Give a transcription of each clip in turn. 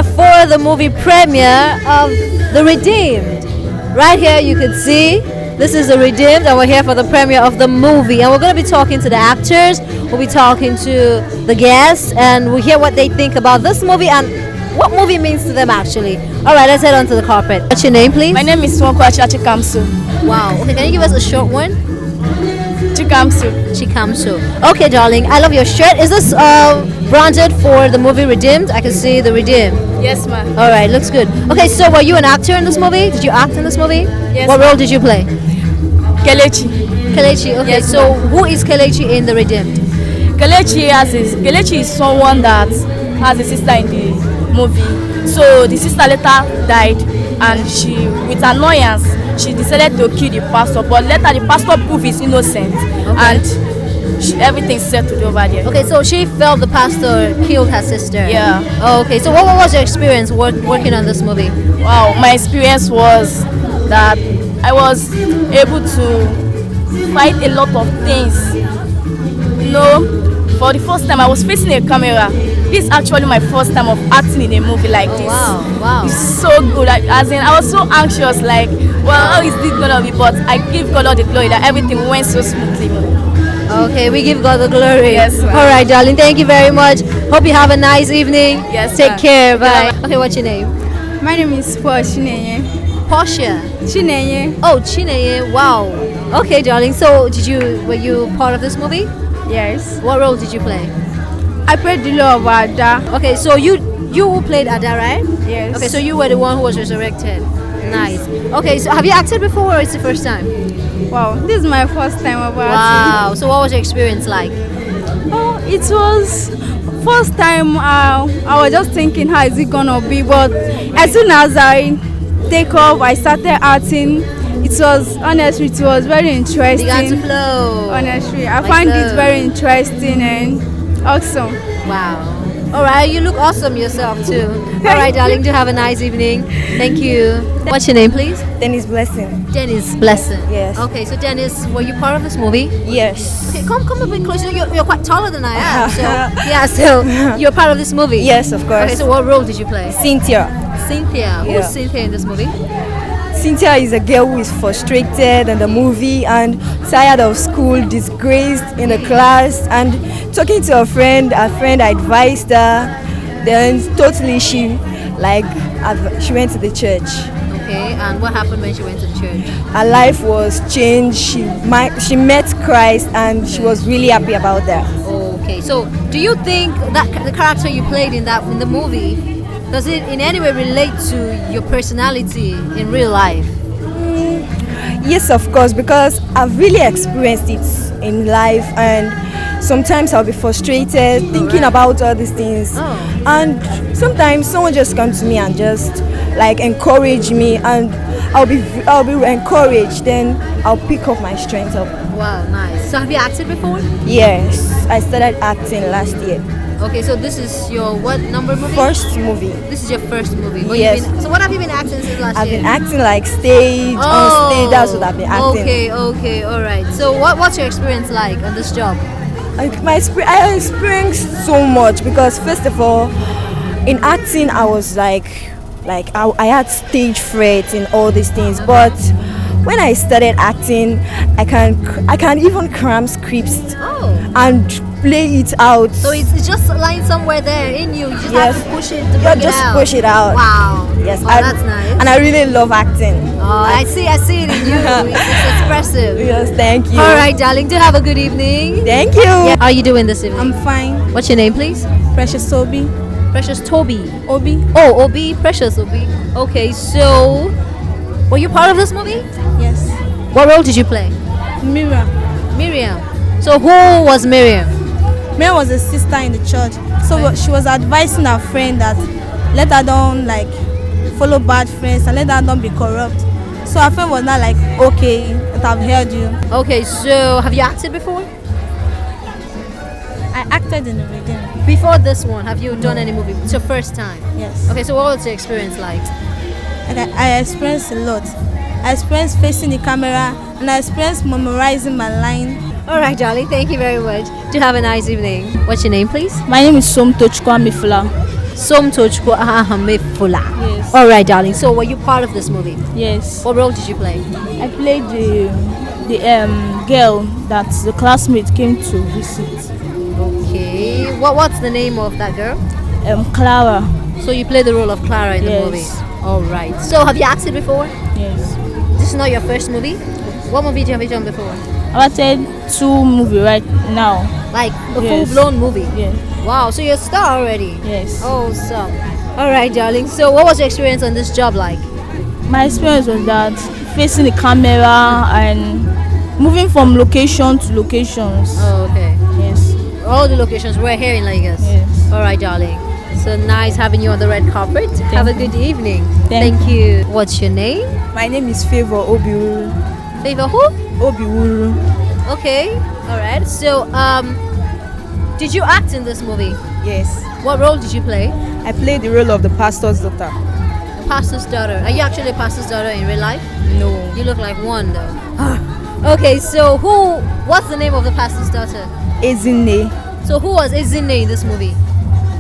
here for the movie premiere of The Redeemed. Right here you can see this is The Redeemed, and we're here for the premiere of the movie. And we're going to be talking to the actors, we'll be talking to the guests, and we'll hear what they think about this movie and what movie means to them actually. Alright, let's head on to the carpet. What's your name, please? My name is Swokwachi Chikamsu. Wow. Okay, can you give us a short one? Chikamsu. Chikamsu. Okay, darling, I love your shirt. Is this branded for the movie Redeemed? I can see The Redeemed. Yes, ma'am. Alright, looks good. Okay, so were you an actor in this movie? Did you act in this movie? Yes. What role did you play? Kelechi. Kelechi. Okay, Yes, so who is Kelechi in The Redeemed? Kelechi is someone that has a sister in the movie. So the sister later died, and she, with annoyance, she decided to kill the pastor. But later the pastor proved he's innocent, and everything settled over there. Okay, so she felt the pastor killed her sister. Yeah. Oh, okay, so what was your experience working on this movie? Wow, my experience was that I was able to fight a lot of things. You know, for the first time I was facing a camera. This is actually my first time of acting in a movie like this. Wow. It's so good. As in, I was so anxious, like, well, how is this gonna be? But I give God all the glory that everything went so smoothly. Okay, we give God the glory. Yes, ma'am. All right, darling, thank you very much. Hope you have a nice evening. Yes, Take ma'am. care. Bye. Okay, what's your name? My name is Paul Chinenye. Portia. Chinenye. Oh, Chineye. Wow. Okay, darling. So, were you part of this movie? Yes. What role did you play? I played the Lord of Ada. Okay, so you played Ada, right? Yes. Okay, so you were the one who was resurrected. Nice. Okay, so have you acted before, or it's the first time? Wow, this is my first time about Wow. So what was your experience like? Oh, it was first time. I was just thinking how is it gonna be, but as soon as I take off, I started acting. It was very interesting. Began to flow. Honestly, I Like find flow. it very interesting and awesome. Wow. All right, you look awesome yourself too. All right, darling, do have a nice evening. Thank you. What's your name, please? Dennis Blessing. Dennis Blessing. Yes. Okay, so Dennis, were you part of this movie? Yes. Okay, come a bit closer. You're quite taller than I am. So yeah, so you're part of this movie. Yes, of course. Okay, so what role did you play? Cynthia. Cynthia. Yeah. Who's Cynthia in this movie? Cynthia is a girl who is frustrated in the movie and tired of school, disgraced in the class, and talking to a friend advised her. Then totally she went to the church. Okay, and what happened when she went to the church? Her life was changed. She met Christ and she was really happy about that. Okay, so do you think that the character you played in the movie, does it in any way relate to your personality in real life? Yes, of course, because I've really experienced it in life, and sometimes I'll be frustrated thinking about all these things. Oh. And sometimes someone just comes to me and just encourage me, and I'll be encouraged. Then I'll pick up my strength up. Wow, nice. So have you acted before? Yes, I started acting last year. Okay, so this is your what number movie? First movie. This is your first movie. But Yes. So what have you been acting since last I've year? been acting like stage, on stage. That's what I've been acting. Okay, all right. So what's your experience like on this job? I experienced so much because first of all, in acting I was I had stage fright and all these things, but when I started acting, I can even cram scripts and play it out. So it's just lying somewhere there in you. You just have to push it to Yeah, bring it just out. push it out. Wow. Yes, Oh, that's nice. And I really love acting. Oh, I see it in you. It's expressive. Yes, thank you. All right, darling. Do have a good evening. Thank you. Yeah. How are you doing this evening? I'm fine. What's your name, please? Precious Obi. Precious Toby. Obi. Oh, Obi. Precious Obi. Okay, so were you part of this movie? Yes. What role did you play? Mira. Miriam. So who was Miriam? Mary was a sister in the church, so she was advising her friend that let her don't follow bad friends and let her don't be corrupt. So her friend was not okay, that I've heard you. Okay, so have you acted before? I acted in the Redeemed. Before this one, have you done any movie? It's your first time. Yes. Okay, so what was your experience like? I experienced a lot. I experienced facing the camera and I experienced memorizing my line. All right, darling. Thank you very much. Do have a nice evening. What's your name, please? My name is Somtochukwu Amifula. Somtochukwu Ahamefula. Yes. All right, darling. So, were you part of this movie? Yes. What role did you play? I played the girl that the classmate came to visit. Okay. What's the name of that girl? Clara. So you played the role of Clara in the Yes. movie. All right. So have you acted before? Yes. This is not your first movie. What movie have you done before? I've acted 2 movies right now. Like a Yes. full-blown movie. Yeah. Wow. So you're a star already. Yes. Awesome. All right, darling. So what was your experience on this job like? My experience was that facing the camera and moving from location to locations. Oh, okay. Yes. All the locations were here in Lagos. Yes. All right, darling. So nice having you on the red carpet. Have a good evening. Thank you. What's your name? My name is Favor Obiwuru. Favor who? Obiwuru. Okay. All right. So did you act in this movie? Yes. What role did you play? I played the role of the pastor's daughter. Pastor's daughter. Are you actually a pastor's daughter in real life? No. You look like one though. Okay, so what's the name of the pastor's daughter? Ezinne. So who was Ezinne in this movie?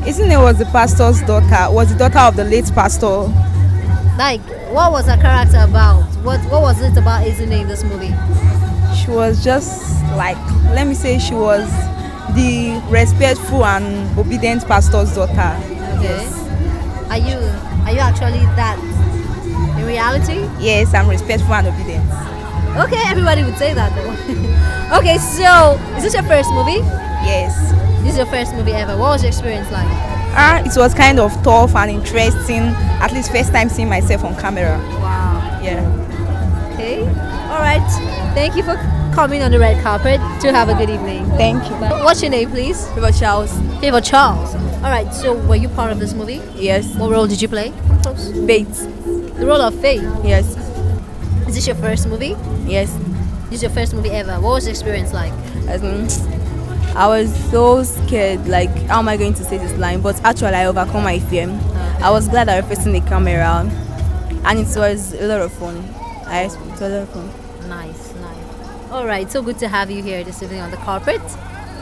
Ezinne was the pastor's daughter, was the daughter of the late pastor. Like, what was her character about? What was it about Ezinne in this movie? She was just like, let me say, she was the respectful and obedient pastor's daughter. Okay. Are you actually that in reality? Yes, I'm respectful and obedient. Okay, everybody would say that though. Okay, so is this your first movie? Yes. This is your first movie ever. What was your experience like? It was kind of tough and interesting. At least first time seeing myself on camera. Wow. Yeah. Okay. All right. Thank you for coming on the red carpet. To have a good evening. Thank you. What's your name, please? Favor Charles. Favor Charles. All right. So, were you part of this movie? Yes. What role did you play? Come close. Bates. The role of Faith. Yes. Is this your first movie? Yes. This is your first movie ever. What was the experience like? I was so scared, like, how am I going to say this line? But actually, I overcome my fear. I was glad I was facing the camera, and it was a lot of fun. It was a lot of fun. Nice. All right. So good to have you here this evening on the carpet.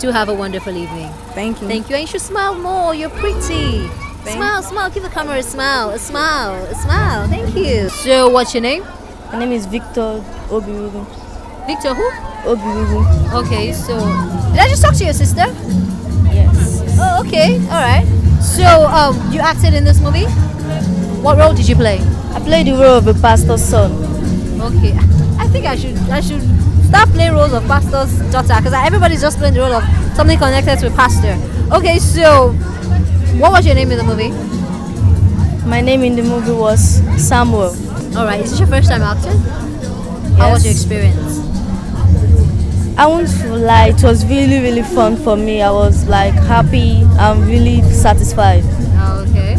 To have a wonderful evening. Thank you. Thank you. And you should smile more. You're pretty. Smile. Give the camera a smile. A smile. Thank you. So, what's your name? My name is Victor Obiwuru. Victor who? Obiwuru. Okay, so did I just talk to your sister? Yes. Oh, okay, all right. So, you acted in this movie? What role did you play? I played the role of a pastor's son. Okay, I think I should start playing roles of pastor's daughter because everybody's just playing the role of something connected to a pastor. Okay, so what was your name in the movie? My name in the movie was Samuel. All right, is this your first time acting? How was your experience? I won't lie, it was really, really fun for me. I was like happy and really satisfied. Okay.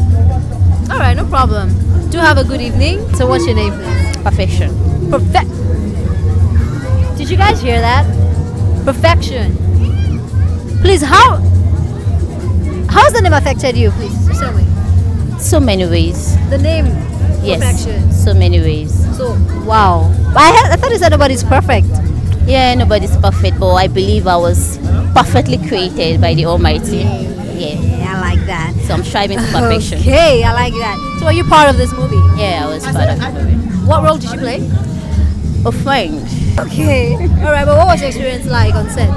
All right, no problem. Do have a good evening. So, what's your name, please? Perfection. Perfect. Did you guys hear that? Perfection. Please, how's the name affected you? Please, just tell me. So many ways. The name. Yes. Perfection. So many ways. So, wow. I thought you said nobody's perfect. Yeah, nobody's perfect, but I believe I was perfectly created by the Almighty. Yeah. Yeah, I like that. So I'm striving to perfection. Okay, I like that. So, are you part of this movie? Yeah, I was part of it. What role did you play? A friend. Okay. All right, but what was your experience like on set?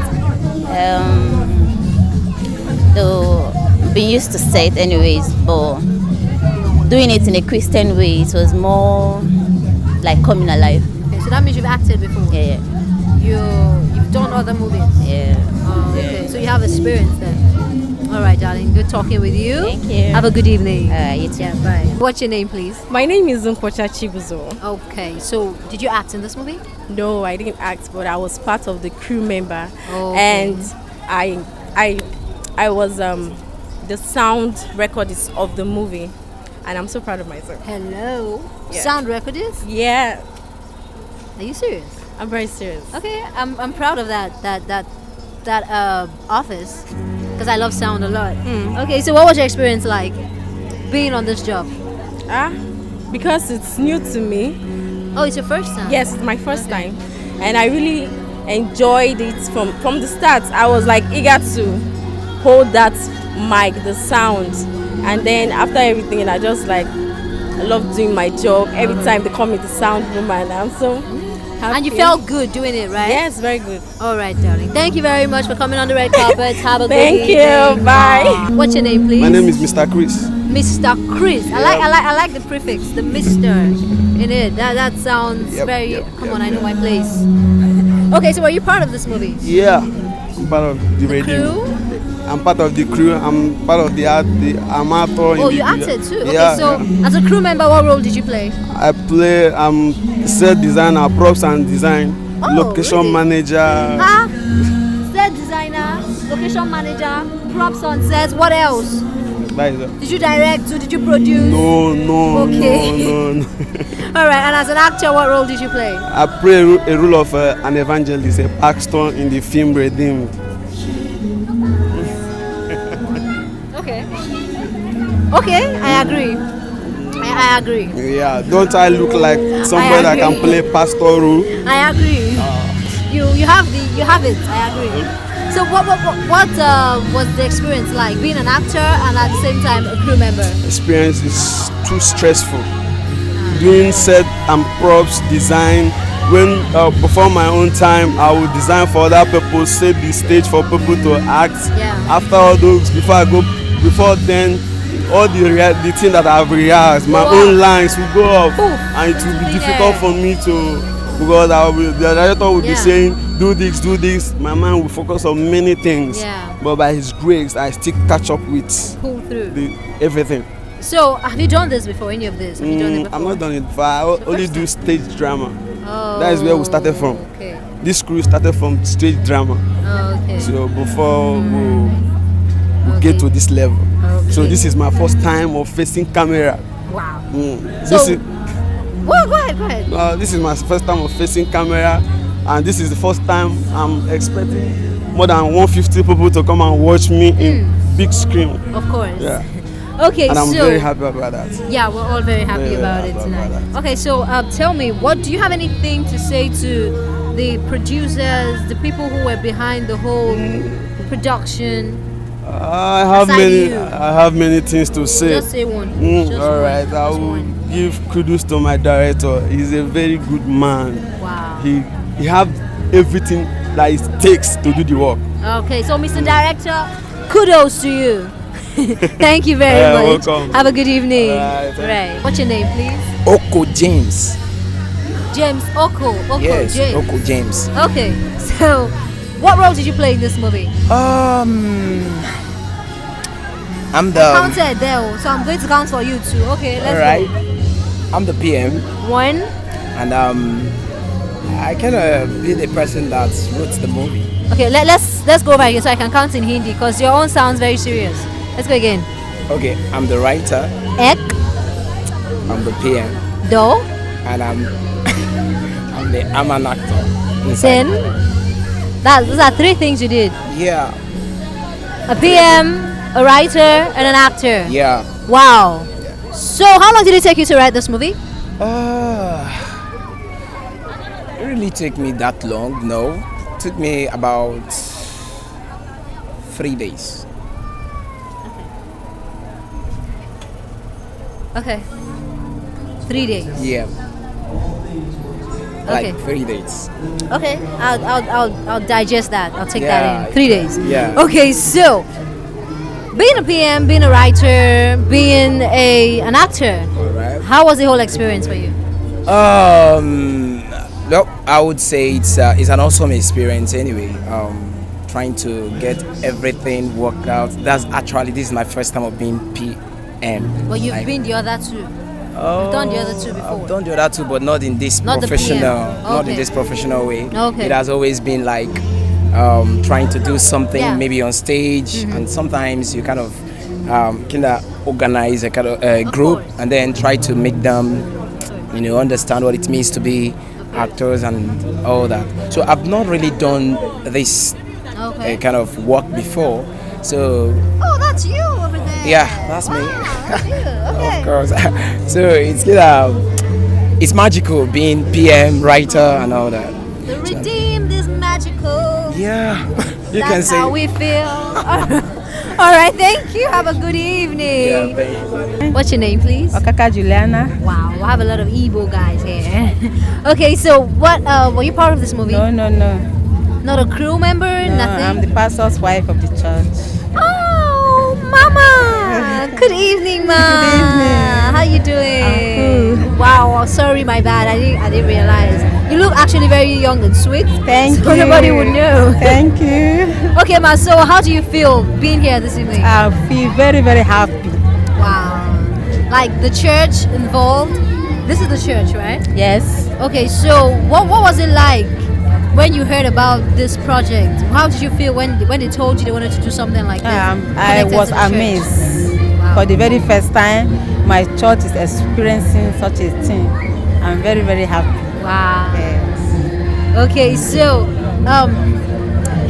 Though being used to set anyways, but doing it in a Christian way, it was more like coming alive. Okay, so that means you've acted before. Yeah, You've done other movies. yeah. Oh, okay. So you have experience then. All right, darling. Good talking with you. Thank you. Have a good evening. You too. Yeah, bye. What's your name, please? My name is Nkwocha Chibuzo. Okay. So did you act in this movie? No, I didn't act, but I was part of the crew member, Okay. and I was the sound recordist of the movie, and I'm so proud of myself. Hello. Yeah. Sound recordist? Yeah, Are you serious? I'm very serious. Okay. I'm proud of that office because I love sound a lot. Okay. So what was your experience like being on this job? Because it's new to me. Oh, it's your first time. Yes, it's my first time, and I really enjoyed it from the start. I was like eager to hold that mic, the sound, And then after everything, I just like I love doing my job. Every time they call me the sound woman, I'm so happy. And you felt good doing it, right? Yes, very good. All right, darling. Thank you very much for coming on the red carpet. Have a good Thank you. evening. Bye. What's your name, please? My name is Mr. Chris. Mr. Chris. I like the prefix, the Mr. in it. That sounds very. Come on, I know my place. Okay, so are you part of this movie? Yeah, I'm part of the radio. Crew? I'm part of the crew. I'm part of the art. I'm actor. Oh, you acted too. Okay, Yeah, so yeah. as a crew member, what role did you play? I play set designer, props and design, Oh, location really? manager. Set designer, location manager, props on sets. What else? That is it. Did you direct too? Did you produce? No, Okay. no. All right. And as an actor, what role did you play? I play a role of an evangelist, a pastor in the film Redeemed. Okay. Okay, I agree. I agree. Yeah, don't I look like somebody that can agree. play pastor role? I agree. You have it. I agree. So what was the experience like being an actor and at the same time a crew member? Experience is too stressful. Doing set and props, design. When before my own time, I would design for other people, set the stage for people to act. Yeah. After all those, before then, all the thing that I've rehearsed, my own lines will go off, and it will be difficult for me to. Because the director will be saying, do this. My mind will focus on many things. Yeah. But by his grace, I still catch up with Pull through. everything. So have you done this before? Any of this? Have you done it before? I'm not done it before. I only do stage drama. Oh, That is where we started from. Okay. This crew started from stage drama. Oh, okay. So before we get to this level. So this is my first time of facing camera. Wow. This is Well, go ahead. this is my first time of facing camera, and this is the first time I'm expecting more than 150 people to come and watch me in big screen. Of course. Yeah. Okay, And I'm so very happy about that. yeah, we're all very happy Very about happy it about tonight. that. Okay, so tell me, what do you have anything to say to the producers, the people who were behind the whole production? I have many things to say. Just say one. Just All one. right, I Just will one. give kudos to my director. He's a very good man. Wow. He have everything that it takes to do the work. Okay, so Mr. Director, kudos to you. Thank you very Yeah, much. welcome. Have a good evening. Alright, Right. What's your name, please? Oko James. James Oko. Yes, James. Oko James. Okay, so what role did you play in this movie? I'm the Counted there, so I'm going to count for you too. Okay, let's alright. go. I'm the PM, 1, and I kind of be the person that wrote the movie. Okay, let's go over here so I can count in Hindi because your own sounds very serious. Let's go again. Okay, I'm the writer, Ek, I'm the PM, do, and I'm an actor. sin. Those are 3 things you did. Yeah, A PM, a writer, and an actor. yeah. Wow. So how long did it take you to write this movie? It really took me that long. No, it took me about 3 days. Okay. 3 days. Yeah. Okay. Like 3 days. Okay. I'll digest that. I'll take Yeah, that in. 3 days. yeah. Okay, so being a PM, being a writer, being an actor, Alright. how was the whole experience for you? No, I would say it's an awesome experience anyway. Trying to get everything worked out. This is my first time of being PM. Well, you've Like, been the other two. You've done the other two before. I've done the other two, but not in this Not the professional, PM. not in Okay. this professional way. Okay. It has always been like trying to do something Yeah. maybe on stage, and sometimes you kind of organize a kind of Of group course. and then try to make them, understand what it means to be actors and all that. So I've not really done this Okay. kind of work before. So Oh, that's you over there. yeah, that's me. Wow, that's you. Okay. Of course. So it's magical being PM, writer, and all that. The redeemed is magical. Yeah, you can That's say. how we feel. All right, thank you. Have a good evening. What's your name, please? Okaka Juliana. Wow, I have a lot of Igbo guys here. Okay, so what? Were you part of this movie? No. Not a crew member? No, Nothing? I'm the pastor's wife of the church. Oh, Mama! Good evening, Ma. Good evening. How you doing? I'm good. Wow, sorry, my bad. I didn't realize. You look actually very young and sweet. Thank so you. nobody would know. Thank you. Okay, Ma. So how do you feel being here this evening? I feel very, very happy. Wow. Like the church involved. This is the church, right? Yes. Okay, so what was it like when you heard about this project? How did you feel when they told you they wanted to do something like this? I connected was to the church? amazed. Wow. For the very first time, my church is experiencing such a thing. I'm very, very happy. Wow. Yes. Okay, so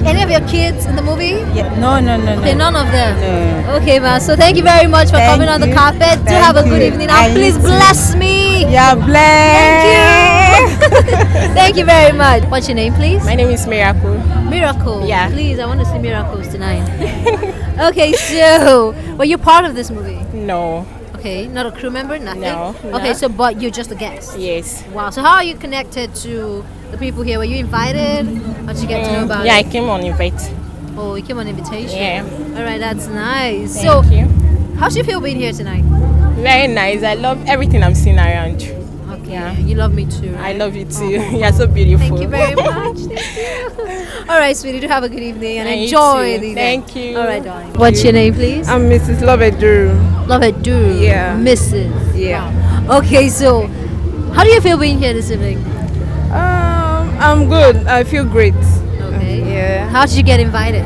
any of your kids in the movie? Yeah. No. Okay, none of them. No. Okay, ma. So thank you very much for Thank coming on the you. carpet. Do Thank have a good you. evening. Now, I please need to. bless me. Yeah, bless. Thank you. Thank you very much. What's your name, please? My name is Miracle. Miracle. Yeah. Please, I want to see miracles tonight. Okay, so were you part of this movie? No. Okay, not a crew member, nothing. No, Okay, no. so but you're just a guest. Yes. Wow. So how are you connected to the people here? Were you invited? How did you get to know about Yeah, I it? came on invite. Oh, you came on invitation. Yeah. All right, that's nice. Thank so, you. how do you feel being here tonight? Very nice. I love everything I'm seeing around. Okay, Yeah. you love me too. I Right? love you too. You're so beautiful. Thank you very much. Thank you. All right, sweetie, do have a good evening and And you enjoy too. the event. Thank you. All right, darling. What's your name, please? I'm Mrs. Lovedu. Love it, do. Yeah. Mrs. Yeah. Wow. Okay, so how do you feel being here this evening? I'm good. I feel great. Okay. Yeah. How did you get invited?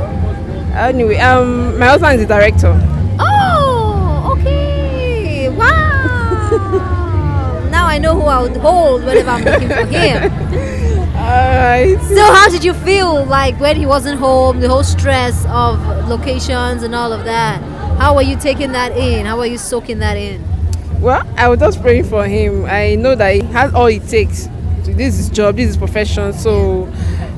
Anyway, my husband is the director. Oh, okay. Wow. Now I know who I would hold whenever I'm looking for him. Alright. So how did you feel like when he wasn't home, the whole stress of locations and all of that? How were you taking that in? How were you soaking that in? Well, I was just praying for him. I know that he has all it takes. This is his job, this is his profession. So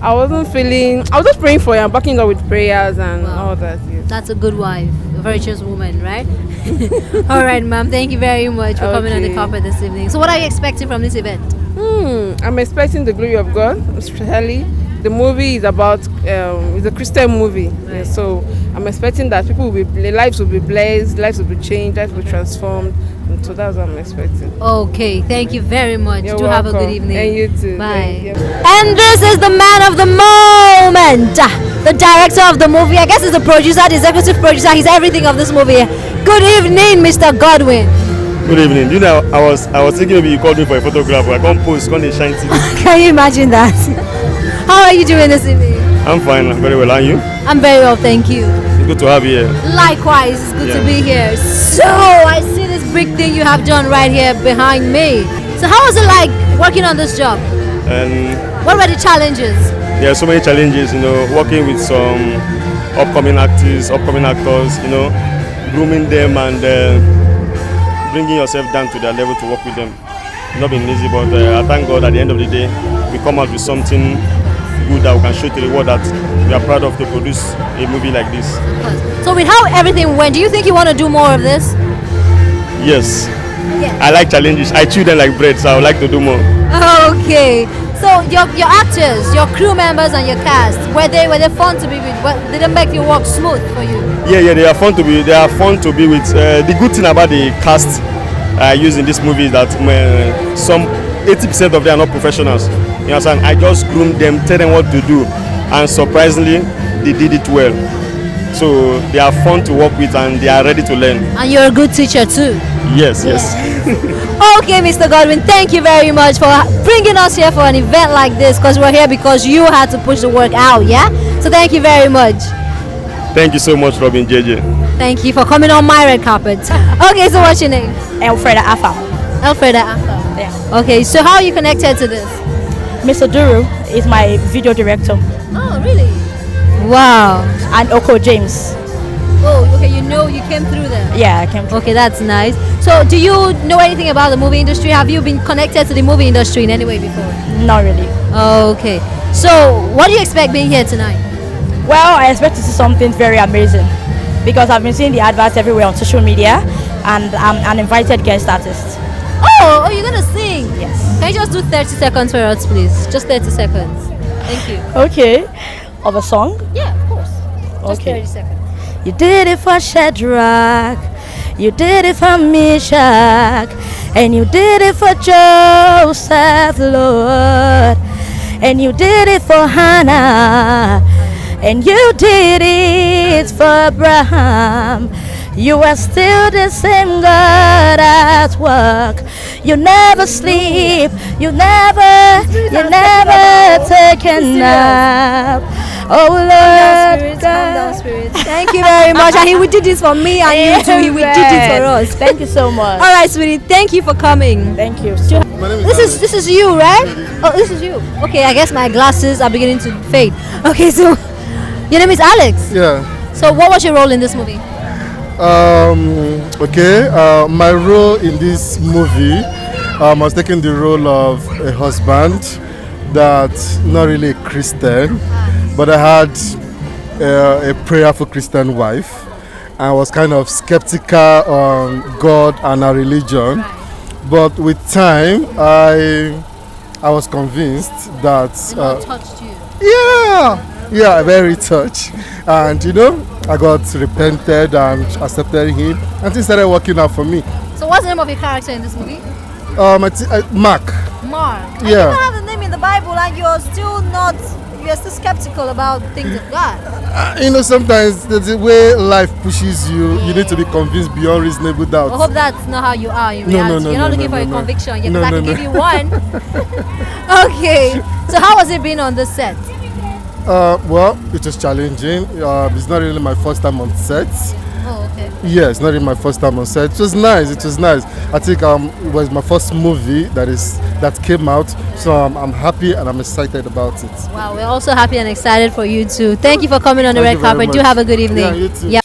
I was just praying for him, backing up with prayers and all that. Yes. That's a good wife, a virtuous woman, right? All right, ma'am. Thank you very much for coming on the Okay. carpet this evening. So what are you expecting from this event? I'm expecting the glory of God, especially. The movie is about, it's a Christian movie. Yeah, so I'm expecting that their lives will be blessed, lives will be changed, lives will be transformed. And so that's what I'm expecting. Okay, thank you very much. You're Do have a good welcome. evening. And you too. Bye. Thank you. And this is the man of the moment, the director of the movie. I guess he's the producer, the executive producer. He's everything of this movie. Good evening, Mr. Godwin. Good evening. You know, I was thinking maybe you called me for a photograph. I can't post, can't shine TV. Can you imagine that? How are you doing this evening? I'm fine, I'm very well. And you? I'm very well, thank you. It's good to have you here. Likewise, it's good to Yeah. be here. So, I see this big thing you have done right here behind me. So, how was it like working on this job? And What were the challenges? there are so many challenges, you know, working with some upcoming artists, upcoming actors, you know, grooming them and bringing yourself down to their level to work with them. Not been easy, but I thank God at the end of the day, we come out with something good that we can show to the world that we are proud of to produce a movie like this. So, with how everything went, do you think you want to do more of this? Yes, Yes. I like challenges. I chew them like bread, so I would like to do more. Okay. So, your actors, your crew members, and your cast, were they fun to be with? Did it make you work smooth for you? Yeah, they are fun to be. They are fun to be with. The good thing about the cast I use in this movie is that some 80% of them are not professionals. You understand? I just groom them, tell them what to do, and surprisingly, they did it well. So they are fun to work with, and they are ready to learn. And you're a good teacher too. Yes. Okay, Mr. Godwin, thank you very much for bringing us here for an event like this, because we're here because you had to push the work out, yeah? So thank you very much. Thank you so much, Robin JJ. Thank you for coming on my red carpet. Okay, so what's your name? Elfreda Afa. Elfreda Afa. Yeah. Okay, so how are you connected to this? Mr. Duru is my video director. Oh, really? Wow. And Oko James. Oh, okay, you came through there. Yeah, I came through. Okay, that's nice. So, do you know anything about the movie industry? Have you been connected to the movie industry in any way before? Not really. Okay. So, what do you expect being here tonight? Well, I expect to see something very amazing because I've been seeing the adverts everywhere on social media, and I'm an invited guest artist. Oh, you're gonna sing? Yes. Can you just do 30 seconds for us, please? Just 30 seconds. Thank you. Okay. Of a song? Yeah, of course. Just Okay. 30 seconds. You did it for Shadrach, you did it for Meshach, and you did it for Joseph, Lord, and you did it for Hannah, and you did it for Abraham. You are still the same God at work. You never sleep, you never take a nap. Oh Lord, Calm down, spirit. Thank you very much. And he did this for me and you too. He did this for us. Thank you so much. All right, sweetie. Thank you for coming. Thank you. This is you, right? Oh, this is you. Okay, I guess my glasses are beginning to fade. Okay, so your name is Alex. Yeah. So what was your role in this movie? My role in this movie, I was taking the role of a husband that's not really a Christian, but I had a prayerful Christian wife. I was kind of skeptical on God and our religion, but with time, I was convinced that. God touched you. Yeah, very touched, and I got repented and accepted him, and things started working out for me. So what's the name of your character in this movie? Mark. Mark. Yeah. You don't have the name in the Bible and you're still skeptical about things of God. Sometimes the way life pushes you, you need to be convinced beyond reasonable doubt. I hope that's not how you are in reality. You're not looking for a conviction yet, because I can give you one. Okay. So how was it being on the set? Well, it was challenging. It's not really my first time on set. Oh, okay. Yes, not even my first time on set. It was nice. I think it was my first movie that came out, so I'm happy and I'm excited about it. Wow, we're also happy and excited for you too. Thank you for coming on the red carpet. Do have a good evening. Yeah, you too. Yeah.